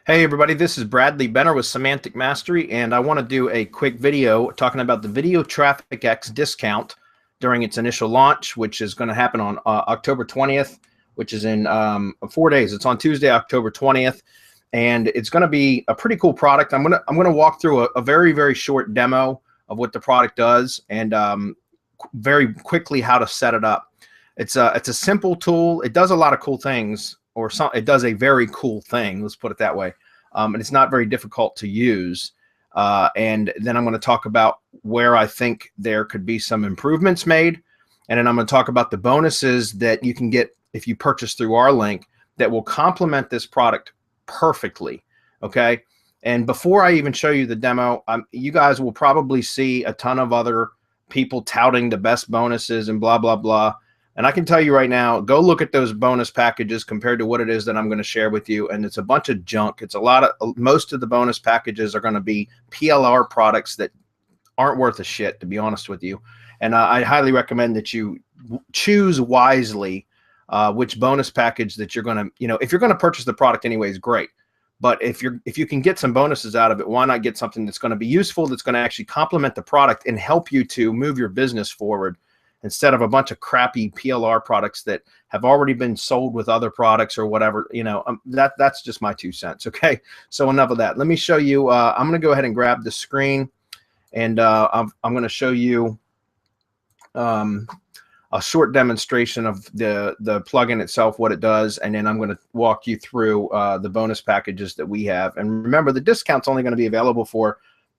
Hey everybody, this is Bradley Benner with Semantic Mastery, and I want to do a quick video talking about the Video Traffic X discount during its initial launch, which is going to happen on October 20th, which is in 4 days. It's on Tuesday, October 20th, and it's going to be a pretty cool product. I'm gonna walk through a very short demo of what the product does and very quickly how to set it up. It's a simple tool. It does a lot of cool things, or it does a very cool thing. Let's put it that way. And it's not very difficult to use. And then I'm going to talk about where I think there could be some improvements made. And then I'm going to talk about the bonuses that you can get if you purchase through our link that will complement this product perfectly. Okay. And before I even show you the demo, you guys will probably see a ton of other people touting the best bonuses and blah, blah, blah. And I can tell you right now, go look at those bonus packages compared to what it is that I'm going to share with you. And it's a bunch of junk. It's a lot of, most of the bonus packages are going to be PLR products that aren't worth a shit, to be honest with you. And I highly recommend that you choose wisely which bonus package that you're going to, if you're going to purchase the product anyways, great. But if you can get some bonuses out of it, why not get something that's going to be useful, that's going to actually complement the product and help you to move your business forward, instead of a bunch of crappy PLR products that have already been sold with other products or whatever. That's just my 2 cents. Okay, so enough of that. Let me show you. I'm going to go ahead and grab the screen, and I'm going to show you a short demonstration of the plugin itself, what it does, and then I'm going to walk you through the bonus packages that we have. And remember, the discount's only going to be available for,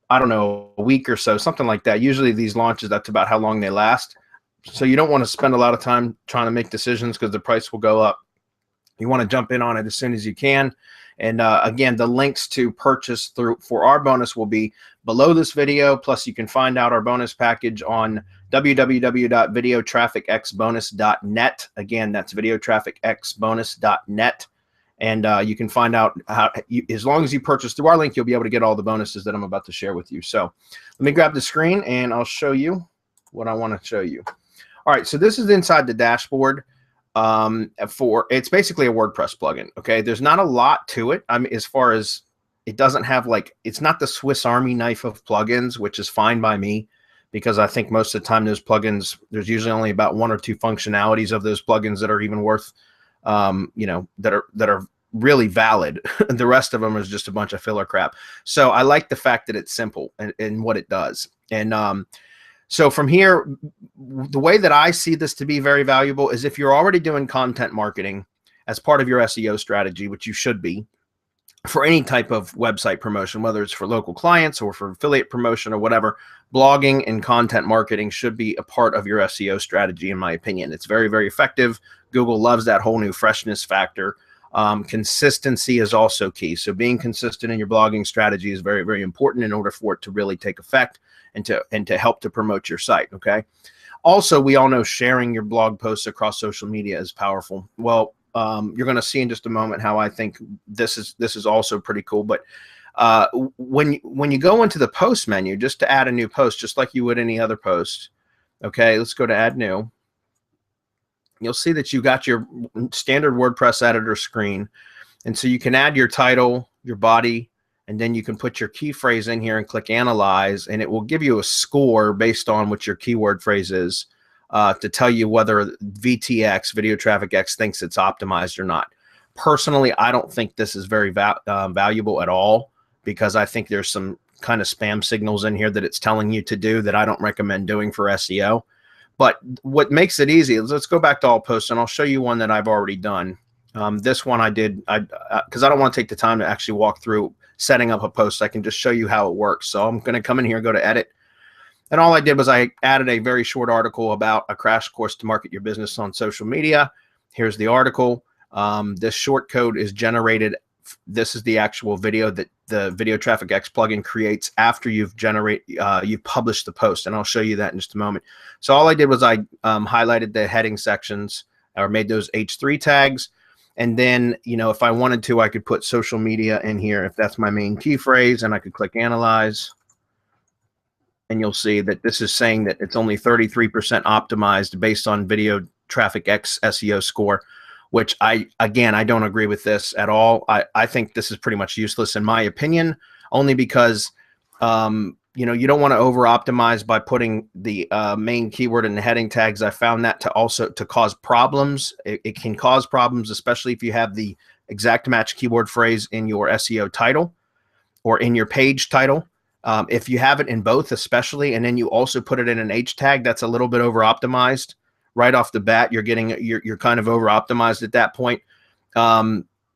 I don't know, a week or so, something like that. Usually these launches, that's about how long they last. So you don't want to spend a lot of time trying to make decisions because the price will go up. You want to jump in on it as soon as you can. And again, the links to purchase for our bonus will be below this video. Plus, you can find out our bonus package on www.videotrafficxbonus.net. Again, that's videotrafficxbonus.net. And you can find out how, as long as you purchase through our link, you'll be able to get all the bonuses that I'm about to share with you. So let me grab the screen and I'll show you what I want to show you. All right, so this is inside the dashboard. It's basically a WordPress plugin. Okay, there's not a lot to it. I mean, as far as it doesn't have it's not the Swiss Army knife of plugins, which is fine by me, because I think most of the time those plugins, there's usually only about 1 or 2 functionalities of those plugins that are even worth, that are really valid. The rest of them is just a bunch of filler crap. So I like the fact that it's simple in what it does. And so from here, the way that I see this to be very valuable is if you're already doing content marketing as part of your SEO strategy, which you should be, for any type of website promotion, whether it's for local clients or for affiliate promotion or whatever, blogging and content marketing should be a part of your SEO strategy, in my opinion. It's very effective. Google loves that whole new freshness factor. Consistency is also key. So being consistent in your blogging strategy is very important in order for it to really take effect and to help to promote your site. Okay. Also, we all know sharing your blog posts across social media is powerful. Well, you're going to see in just a moment how I think this is also pretty cool. But when you go into the post menu, just to add a new post, just like you would any other post. Okay, let's go to add new. You'll see that you got your standard WordPress editor screen. And so you can add your title, your body, and then you can put your key phrase in here and click analyze, and it will give you a score based on what your keyword phrase is to tell you whether VTX, Video Traffic X, thinks it's optimized or not. Personally, I don't think this is very valuable at all, because I think there's some kind of spam signals in here that it's telling you to do that I don't recommend doing for SEO. But what makes it easy is, let's go back to all posts, and I'll show you one that I've already done. This one I did, because I don't want to take the time to actually walk through setting up a post. I can just show you how it works. So I'm going to come in here, go to edit. And all I did was I added a very short article about a crash course to market your business on social media. Here's the article. This short code is generated. This is the actual video that the Video Traffic X plugin creates after you've published the post. And I'll show you that in just a moment. So all I did was I highlighted the heading sections, or made those H3 tags. And then, if I wanted to, I could put social media in here if that's my main key phrase, and I could click analyze. And you'll see that this is saying that it's only 33% optimized based on Video Traffic X SEO score. which again, I don't agree with this at all. I think this is pretty much useless in my opinion, only because, you know, you don't want to over optimize by putting the main keyword in the heading tags. I found that to cause problems. It can cause problems, especially if you have the exact match keyword phrase in your SEO title or in your page title. If you have it in both, especially, and then you also put it in an H tag, that's a little bit over optimized right off the bat. You're kind of over optimized at that point.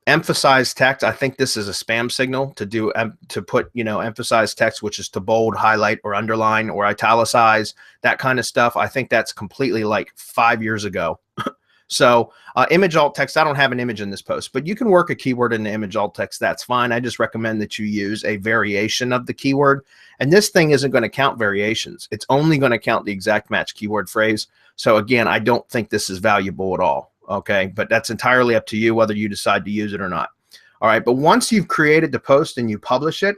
Emphasize text. I think this is a spam signal to put, you know, emphasize text, which is to bold, highlight, or underline, or italicize, that kind of stuff. I think that's completely like 5 years ago. So image alt text, I don't have an image in this post, but you can work a keyword in the image alt text. That's fine. I just recommend that you use a variation of the keyword. And this thing isn't going to count variations. It's only going to count the exact match keyword phrase. So again, I don't think this is valuable at all. Okay, but that's entirely up to you whether you decide to use it or not. All right, but once you've created the post and you publish it,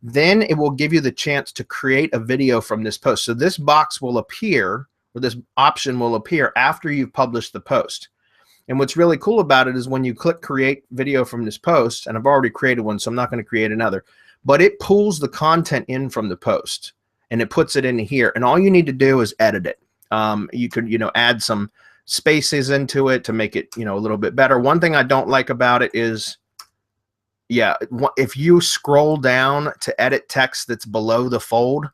then it will give you the chance to create a video from this post. So this box will appear, or this option will appear after you've published the post. And what's really cool about it is when you click create video from this post, and I've already created one, so I'm not going to create another, but it pulls the content in from the post and it puts it in here. And all you need to do is edit it. You could, you know, add some spaces into it to make it, you know, a little bit better. One thing I don't like about it is, yeah, if you scroll down to edit text that's below the fold,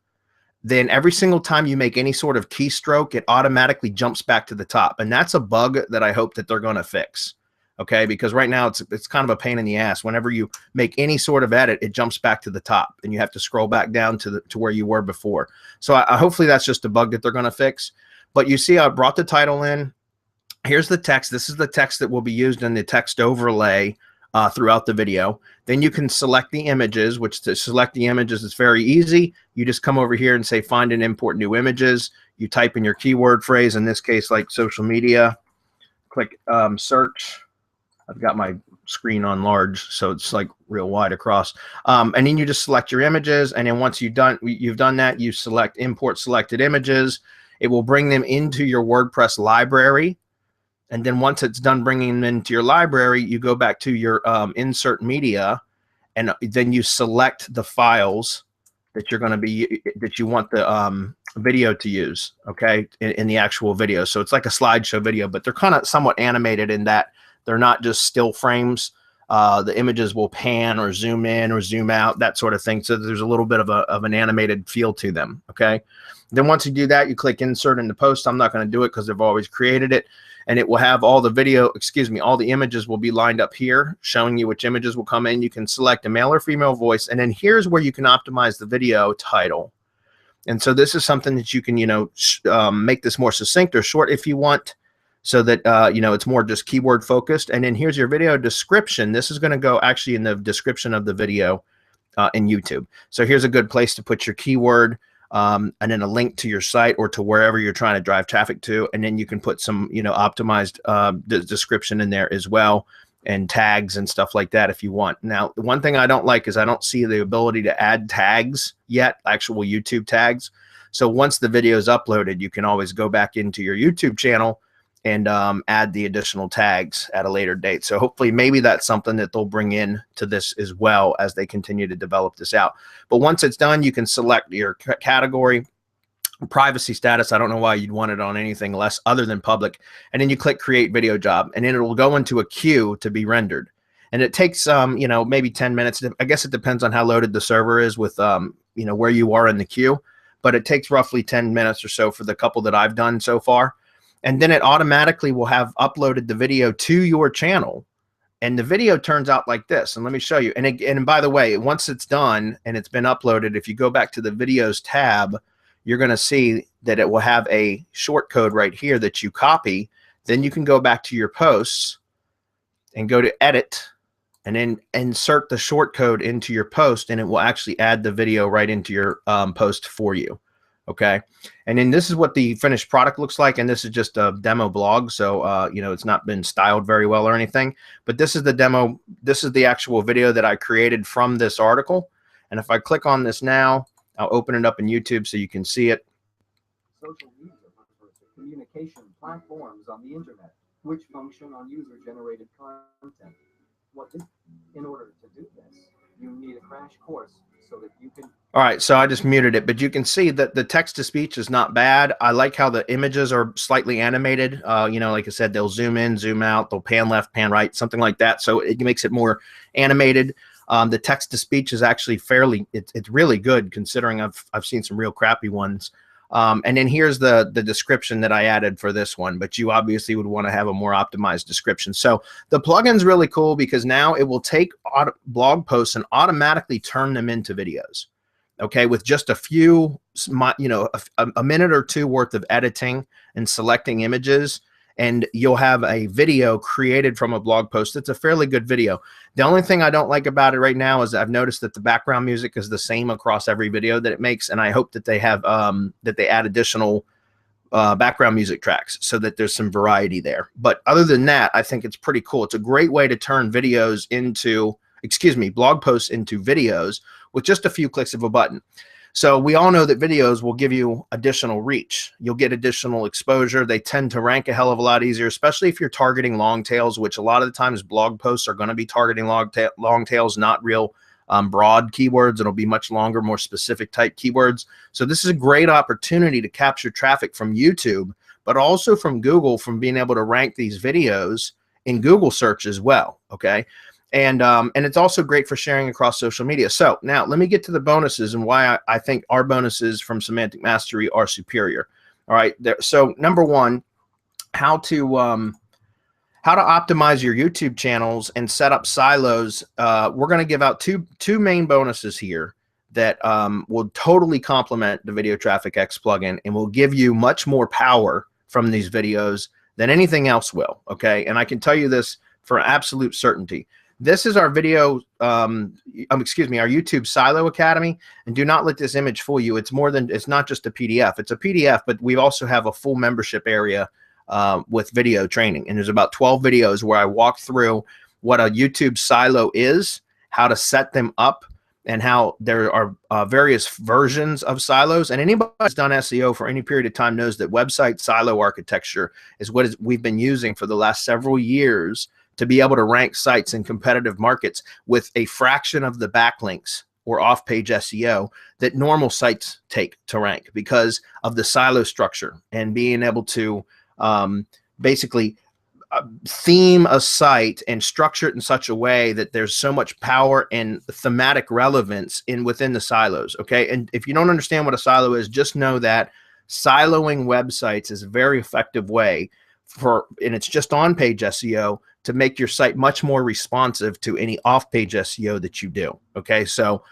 then every single time you make any sort of keystroke, it automatically jumps back to the top. And that's a bug that I hope that they're going to fix. Okay, because right now it's kind of a pain in the ass. Whenever you make any sort of edit, it jumps back to the top and you have to scroll back down to where you were before. So hopefully that's just a bug that they're going to fix. But you see, I brought the title in. Here's the text. This is the text that will be used in the text overlay throughout the video. Then you can select the images, which to select the images is very easy. You just come over here and say, find and import new images. You type in your keyword phrase, in this case, like social media, click search. I've got my screen on large, so it's like real wide across. And then you just select your images. And then once you've done that, you select import selected images. It will bring them into your WordPress library. And then once it's done bringing them into your library, you go back to your insert media, and then you select the files that you're going to be, that you want the video to use, okay, in the actual video. So it's like a slideshow video, but they're kind of somewhat animated in that they're not just still frames. The images will pan or zoom in or zoom out, that sort of thing. So there's a little bit of an animated feel to them, okay? Then once you do that, you click insert in the post. I'm not going to do it because they've always created it. And it will have all the video, all the images will be lined up here, showing you which images will come in. You can select a male or female voice. And then here's where you can optimize the video title. And so this is something that you can, you know, make this more succinct or short if you want, so that, you know, it's more just keyword focused. And then here's your video description. This is going to go actually in the description of the video in YouTube. So here's a good place to put your keyword. And then a link to your site or to wherever you're trying to drive traffic to. And then you can put some, you know, optimized description in there as well, and tags and stuff like that if you want. Now, the one thing I don't like is I don't see the ability to add tags yet, actual YouTube tags. So once the video is uploaded, you can always go back into your YouTube channel and add the additional tags at a later date. So hopefully maybe that's something that they'll bring in to this as well as they continue to develop this out. But once it's done, you can select your category, privacy status. I don't know why you'd want it on anything less other than public. And then you click create video job, and then it will go into a queue to be rendered. And it takes, you know, maybe 10 minutes. I guess it depends on how loaded the server is with, you know, where you are in the queue. But it takes roughly 10 minutes or so for the couple that I've done so far. And then it automatically will have uploaded the video to your channel. And the video turns out like this. And let me show you. And by the way, once it's done and it's been uploaded, if you go back to the videos tab, you're going to see that it will have a short code right here that you copy. Then you can go back to your posts and go to edit and then insert the short code into your post, and it will actually add the video right into your post for you. Okay, and then this is what the finished product looks like, and this is just a demo blog, so you know, it's not been styled very well or anything, but this is the demo. This is the actual video that I created from this article, and if I click on this now, I'll open it up in YouTube so you can see it. Social media refers to communication platforms on the internet. which function on user-generated content. What is, in order to do this, you need a crash course so that you can. All right, so I just muted it, but you can see that the text-to-speech is not bad. I like how the images are slightly animated. You know, like I said, they'll zoom in, zoom out, they'll pan left, pan right, something like that. So it makes it more animated. The text-to-speech is actually fairly, it's really good considering I've seen some real crappy ones. And then here's the description that I added for this one, but you obviously would want to have a more optimized description. So the plugin's really cool because now it will take blog posts and automatically turn them into videos. Okay, with just a few, you know, a minute or two worth of editing and selecting images, and you'll have a video created from a blog post. It's a fairly good video. The only thing I don't like about it right now is I've noticed that the background music is the same across every video that it makes, and I hope that they have that they add additional background music tracks so that there's some variety there. But other than that, I think it's pretty cool. It's a great way to turn videos into, blog posts into videos with just a few clicks of a button. So we all know that videos will give you additional reach. You'll get additional exposure. They tend to rank a hell of a lot easier, especially if you're targeting long tails, which a lot of the times blog posts are going to be targeting long tails, not real broad keywords. It'll be much longer, more specific type keywords. So this is a great opportunity to capture traffic from YouTube, but also from Google, from being able to rank these videos in Google search as well. Okay. And it's also great for sharing across social media. So now let me get to the bonuses and why I think our bonuses from Semantic Mastery are superior. All right. So number one, how to optimize your YouTube channels and set up silos. We're going to give out two main bonuses here that will totally complement the Video Traffic X plugin and will give you much more power from these videos than anything else will. Okay. And I can tell you this for absolute certainty. This is our video, our YouTube Silo Academy, and do not let this image fool you. It's more than, it's not just a PDF. It's a PDF, but we also have a full membership area with video training. And there's about 12 videos where I walk through what a YouTube silo is, how to set them up, and how there are various versions of silos. And anybody who's done SEO for any period of time knows that website silo architecture is what we've been using for the last several years to be able to rank sites in competitive markets with a fraction of the backlinks or off-page SEO that normal sites take to rank because of the silo structure and being able to basically theme a site and structure it in such a way that there's so much power and thematic relevance within the silos. Okay. And if you don't understand what a silo is, just know that siloing websites is a very effective way and it's just on-page SEO to make your site much more responsive to any off-page SEO that you do. Okay, so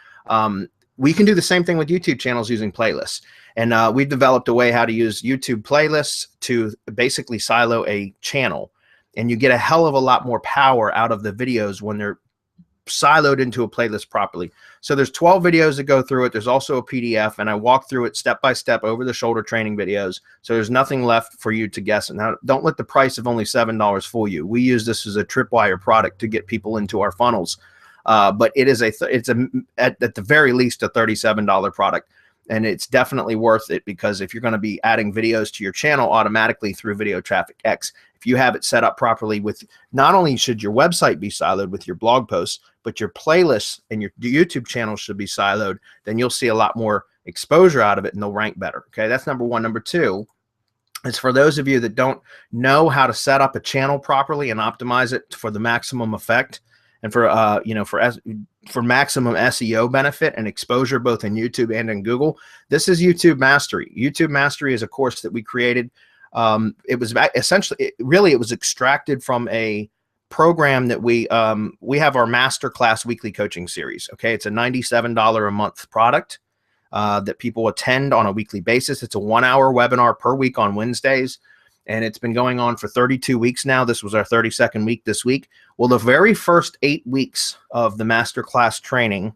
we can do the same thing with YouTube channels using playlists. And we've developed a way how to use YouTube playlists to basically silo a channel. And you get a hell of a lot more power out of the videos when they're siloed into a playlist properly. So there's 12 videos that go through it. There's also a PDF, and I walk through it step by step over the shoulder training videos. So there's nothing left for you to guess. And now don't let the price of only $7 fool you. We use this as a tripwire product to get people into our funnels. But it is at the very least a $37 product. And it's definitely worth it because if you're going to be adding videos to your channel automatically through Video Traffic X, if you have it set up properly with, not only should your website be siloed with your blog posts, but your playlists and your YouTube channel should be siloed, then you'll see a lot more exposure out of it and they'll rank better. Okay, that's number one. Number two is for those of you that don't know how to set up a channel properly and optimize it for the maximum effect and for maximum SEO benefit and exposure both in YouTube and in Google. This is YouTube Mastery. YouTube Mastery is a course that we created. It was essentially, it was extracted from a program that we have our masterclass weekly coaching series. Okay, it's a $97 a month product that people attend on a weekly basis. It's a 1-hour webinar per week on Wednesdays. And it's been going on for 32 weeks now. This was our 32nd week this week. Well, the very first 8 weeks of the masterclass training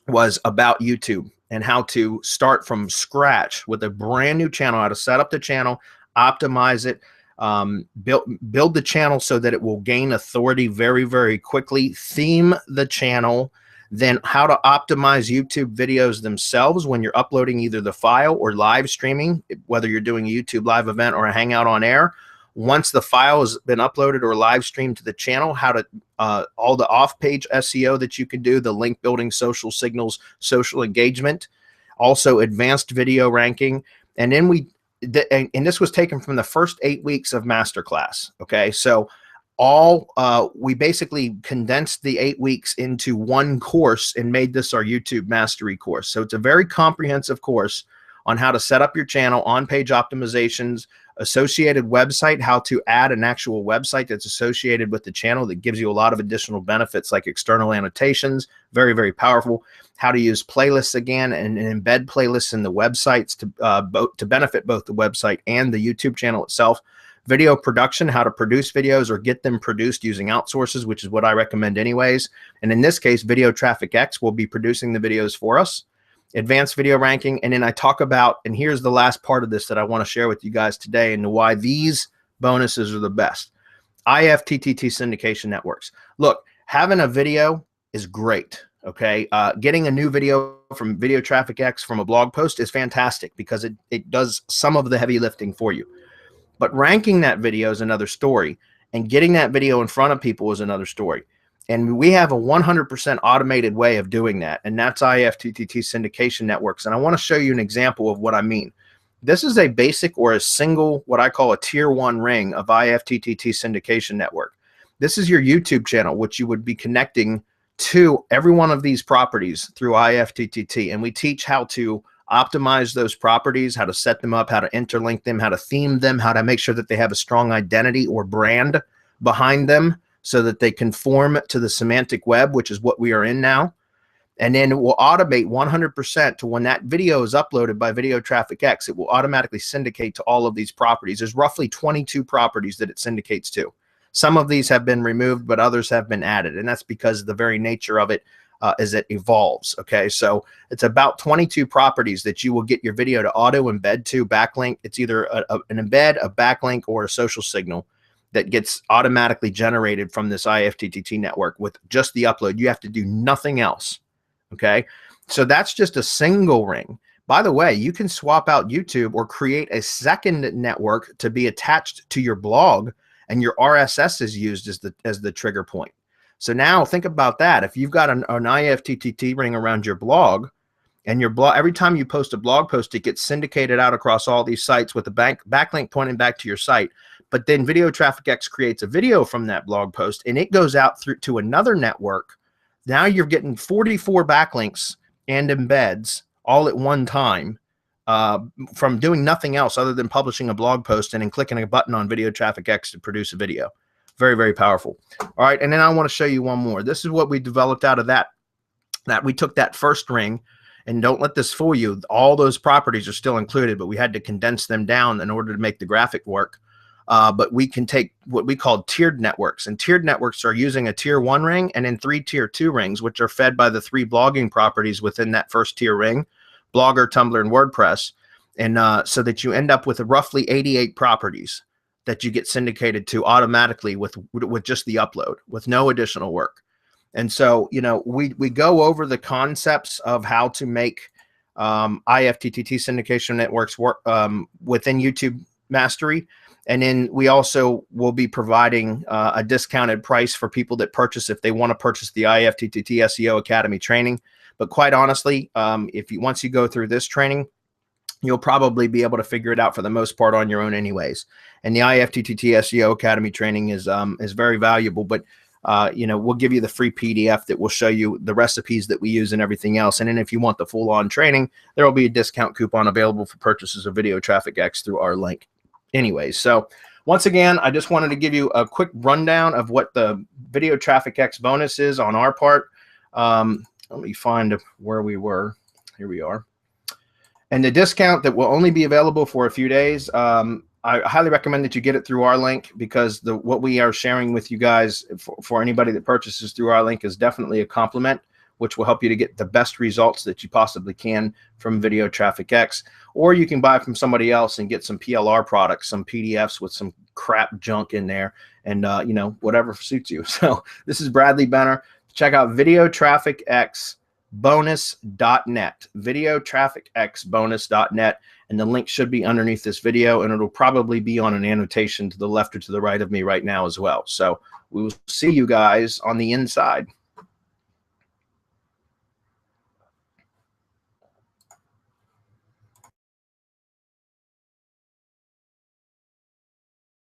was about YouTube and how to start from scratch with a brand new channel, how to set up the channel, optimize it, build the channel so that it will gain authority very, very quickly, theme the channel, then how to optimize YouTube videos themselves when you're uploading either the file or live streaming, whether you're doing a YouTube live event or a Hangout on air, once the file has been uploaded or live streamed to the channel, how to all the off-page SEO that you can do, the link building, social signals, social engagement, also advanced video ranking. And then and this was taken from the first 8 weeks of masterclass. Okay, so we basically condensed the 8 weeks into one course and made this our YouTube mastery course. So it's a very comprehensive course on how to set up your channel, on-page optimizations, associated website, how to add an actual website that's associated with the channel that gives you a lot of additional benefits like external annotations, very, very powerful. How to use playlists again and embed playlists in the websites to benefit both the website and the YouTube channel itself. Video production, how to produce videos or get them produced using outsources, which is what I recommend anyways. And in this case, Video Traffic X will be producing the videos for us. Advanced video ranking, and then I talk about, and here's the last part of this that I want to share with you guys today and why these bonuses are the best. IFTTT syndication networks. Look, having a video is great, okay? Getting a new video from Video Traffic X from a blog post is fantastic because it does some of the heavy lifting for you. But ranking that video is another story, and getting that video in front of people is another story. And we have a 100% automated way of doing that, and that's IFTTT syndication networks. And I want to show you an example of what I mean. This is a basic or a single, what I call a tier 1 ring of IFTTT syndication network. This is your YouTube channel, which you would be connecting to every one of these properties through IFTTT. And we teach how to optimize those properties, how to set them up, how to interlink them, how to theme them, how to make sure that they have a strong identity or brand behind them, so that they conform to the semantic web, which is what we are in now. And then it will automate 100% to when that video is uploaded by Video Traffic X, it will automatically syndicate to all of these properties. There's roughly 22 properties that it syndicates to. Some of these have been removed, but others have been added. And that's because the very nature of it is it evolves. Okay, so it's about 22 properties that you will get your video to auto embed to, backlink. It's either an embed, a backlink, or a social signal that gets automatically generated from this IFTTT network with just the upload. You have to do nothing else, okay? So that's just a single ring. By the way, you can swap out YouTube or create a second network to be attached to your blog, and your RSS is used as the trigger point. So now think about that. If you've got an IFTTT ring around your blog, and your blog, every time you post a blog post, it gets syndicated out across all these sites with a backlink pointing back to your site. But then Video Traffic X creates a video from that blog post, and it goes out through to another network. Now you're getting 44 backlinks and embeds all at one time from doing nothing else other than publishing a blog post and then clicking a button on Video Traffic X to produce a video. Very, very powerful. All right, and then I want to show you one more. This is what we developed out of that. We took that first ring, and don't let this fool you. All those properties are still included, but we had to condense them down in order to make the graphic work. But we can take what we call tiered networks, and tiered networks are using a tier 1 ring and then 3 tier 2 rings, which are fed by the 3 blogging properties within that first tier ring, Blogger, Tumblr, and WordPress. And so that you end up with roughly 88 properties that you get syndicated to automatically with just the upload, with no additional work. And so, you know, we go over the concepts of how to make IFTTT syndication networks work within YouTube Mastery. And then we also will be providing a discounted price for people that purchase if they want to purchase the IFTTT SEO Academy training. But quite honestly, once you go through this training, you'll probably be able to figure it out for the most part on your own anyways. And the IFTTT SEO Academy training is very valuable. But you know, we'll give you the free PDF that will show you the recipes that we use and everything else. And then if you want the full-on training, there will be a discount coupon available for purchases of Video Traffic X through our link. Anyways, so once again, I just wanted to give you a quick rundown of what the Video Traffic X bonus is on our part. Let me find where we were. Here we are. And the discount that will only be available for a few days, I highly recommend that you get it through our link, because what we are sharing with you guys for anybody that purchases through our link is definitely a compliment, which will help you to get the best results that you possibly can from Video Traffic X. Or you can buy from somebody else and get some PLR products, some PDFs with some crap junk in there, and you know, whatever suits you. So this is Bradley Benner. Check out videotrafficxbonus.net, videotrafficxbonus.net, and the link should be underneath this video, and it'll probably be on an annotation to the left or to the right of me right now as well. So we will see you guys on the inside.